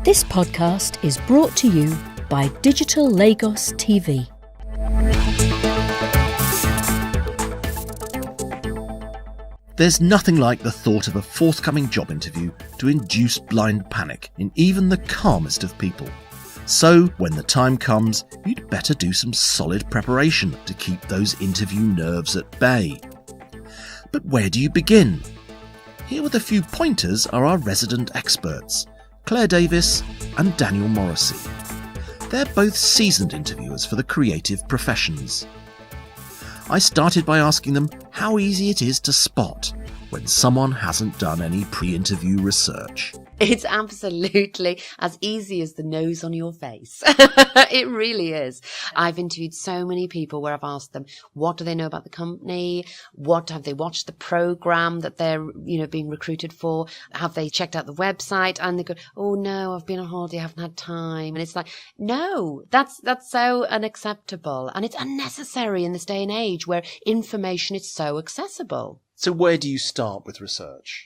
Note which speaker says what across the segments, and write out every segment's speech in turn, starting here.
Speaker 1: This podcast is brought to you by digitallagos.tv.
Speaker 2: There's nothing like the thought of a forthcoming job interview to induce blind panic in even the calmest of people. So, when the time comes, you'd better do some solid preparation to keep those interview nerves at bay. But where do you begin? Here with a few pointers are our resident experts, Clare Davies and Daniell Morrisey. They're both seasoned interviewers for the creative professions. I started by asking them how easy it is to spot when someone hasn't done any pre-interview research.
Speaker 3: It's absolutely as easy as the nose on your face. It really is. I've interviewed so many people where I've asked them, what do they know about the company? What have they watched the program that they're, being recruited for? Have they checked out the website? And they go, oh no, I've been on holiday, I haven't had time. And it's like, no, that's so unacceptable. And it's unnecessary in this day and age where information is so accessible.
Speaker 2: So where do you start with research?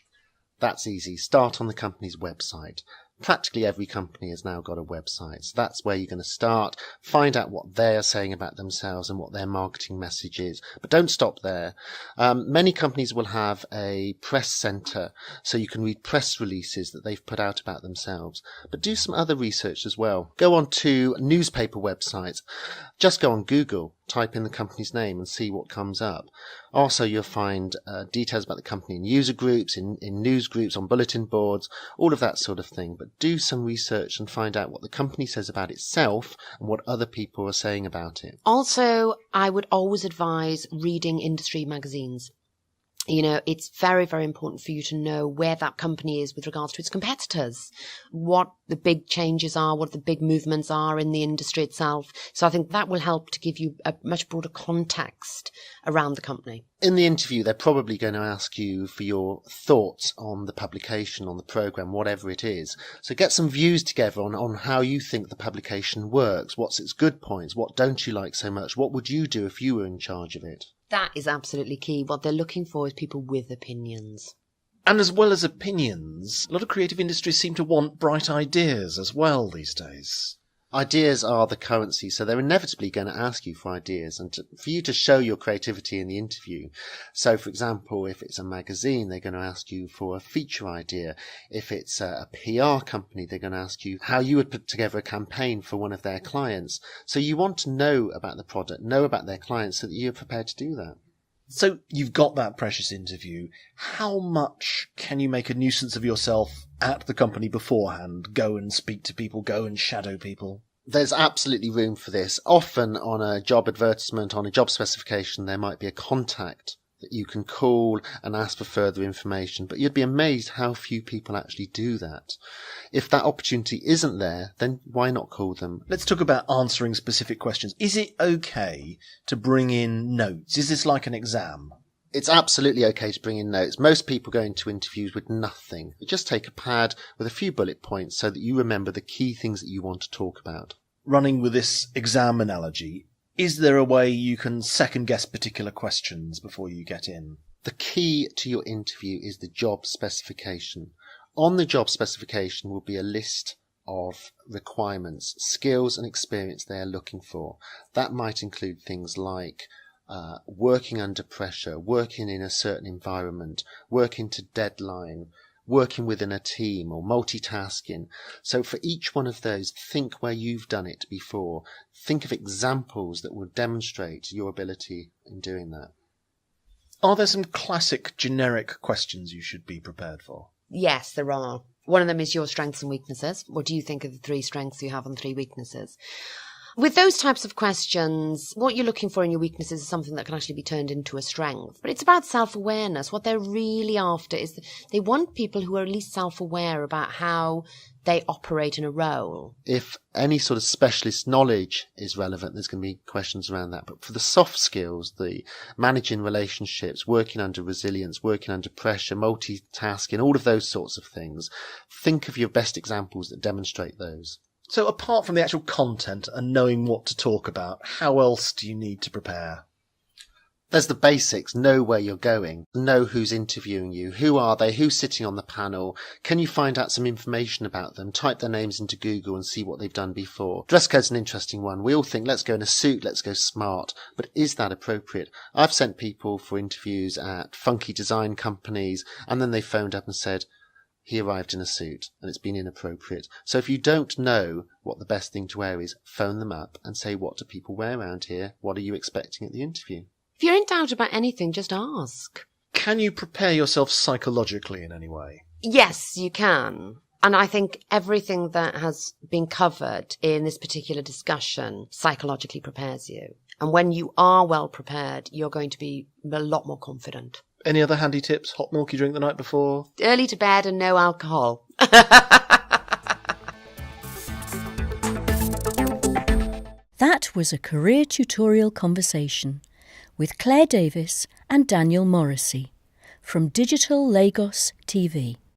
Speaker 4: That's easy. Start on the company's website. Practically every company has now got a website. So that's where you're going to start. Find out what they are saying about themselves and what their marketing message is. But don't stop there. Many companies will have a press center, so you can read press releases that they've put out about themselves. But do some other research as well. Go on to newspaper websites. Just go on Google, type in the company's name and see what comes up. Also, you'll find details about the company in user groups, in news groups, on bulletin boards, all of that sort of thing. But do some research and find out what the company says about itself and what other people are saying about it.
Speaker 3: Also, I would always advise reading industry magazines. It's very, very important for you to know where that company is with regards to its competitors, what the big changes are, what the big movements are in the industry itself. So I think that will help to give you a much broader context around the company.
Speaker 4: In the interview, they're probably going to ask you for your thoughts on the publication, on the programme, whatever it is. So get some views together on how you think the publication works. What's its good points? What don't you like so much? What would you do if you were in charge of it?
Speaker 3: That is absolutely key. What they're looking for is people with opinions.
Speaker 2: And as well as opinions, a lot of creative industries seem to want bright ideas as well these days.
Speaker 4: Ideas are the currency, so they're inevitably going to ask you for ideas and for you to show your creativity in the interview. So, for example, if it's a magazine, they're going to ask you for a feature idea. If it's a PR company, they're going to ask you how you would put together a campaign for one of their clients. So you want to know about the product, know about their clients so that you're prepared to do that.
Speaker 2: So you've got that precious interview. How much can you make a nuisance of yourself at the company beforehand? Go and speak to people, go and shadow people?
Speaker 4: There's absolutely room for this. Often on a job advertisement, on a job specification, there might be a contact that you can call and ask for further information, but you'd be amazed how few people actually do that. If that opportunity isn't there, then why not call them?
Speaker 2: Let's talk about answering specific questions. Is it okay to bring in notes? Is this like an exam?
Speaker 4: It's absolutely okay to bring in notes. Most people go into interviews with nothing. Just take a pad with a few bullet points so that you remember the key things that you want to talk about.
Speaker 2: Running with this exam analogy, is there a way you can second-guess particular questions before you get in?
Speaker 4: The key to your interview is the job specification. On the job specification will be a list of requirements, skills and experience they are looking for. That might include things like working under pressure, working in a certain environment, working to deadline, working within a team, or multitasking. So for each one of those, think where you've done it before. Think of examples that will demonstrate your ability in doing that.
Speaker 2: Are there some classic generic questions you should be prepared for?
Speaker 3: Yes, there are. One of them is your strengths and weaknesses. What do you think of the 3 strengths you have and 3 weaknesses? With those types of questions, what you're looking for in your weaknesses is something that can actually be turned into a strength. But it's about self-awareness. What they're really after is they want people who are at least self-aware about how they operate in a role.
Speaker 4: If any sort of specialist knowledge is relevant, there's going to be questions around that. But for the soft skills, the managing relationships, working under resilience, working under pressure, multitasking, all of those sorts of things, think of your best examples that demonstrate those.
Speaker 2: So apart from the actual content and knowing what to talk about, how else do you need to prepare?
Speaker 4: There's the basics. Know where you're going. Know who's interviewing you. Who are they? Who's sitting on the panel? Can you find out some information about them? Type their names into Google and see what they've done before. Dress code's an interesting one. We all think, let's go in a suit, let's go smart. But is that appropriate? I've sent people for interviews at funky design companies, and then they phoned up and said, he arrived in a suit and it's been inappropriate. So if you don't know what the best thing to wear is, phone them up and say, what do people wear around here? What are you expecting at the interview?
Speaker 3: If you're in doubt about anything, just ask.
Speaker 2: Can you prepare yourself psychologically in any way?
Speaker 3: Yes, you can. And I think everything that has been covered in this particular discussion psychologically prepares you. And when you are well prepared, you're going to be a lot more confident.
Speaker 2: Any other handy tips? Hot milk you drink the night before?
Speaker 3: Early to bed and no alcohol.
Speaker 1: That was a career tutorial conversation with Clare Davies and Daniell Morrisey from Digital Lagos TV.